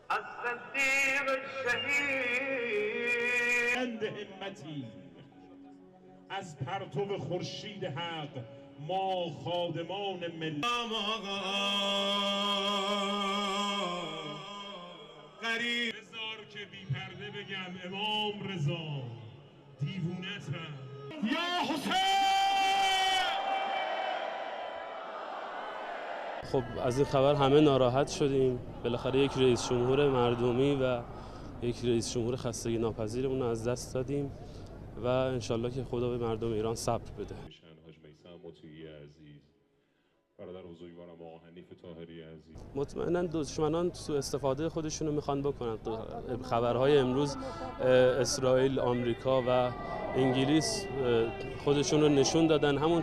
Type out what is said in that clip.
الصديق الشهید همتی از پرتو خورشید حق ما خادمان ملت غریب بذار که بی پرده بگم امام رضا دیوونتم یا حسین. خب از این خبر همه ناراحت شدیم. بالاخره یک رئیس جمهور مردمی و یک رئیس جمهور خستگی ناپذیرمون رو از دست دادیم و انشالله که خدا به مردم ایران صبر بده. برادر بزرگوارم آقا حنیف طاهری عزیز. مطمئنا دشمنان سوء استفاده خودشونو میخوان بکنن. خبرهای امروز اسرائیل، آمریکا و انگلیس خودشون رو نشون دادن، همون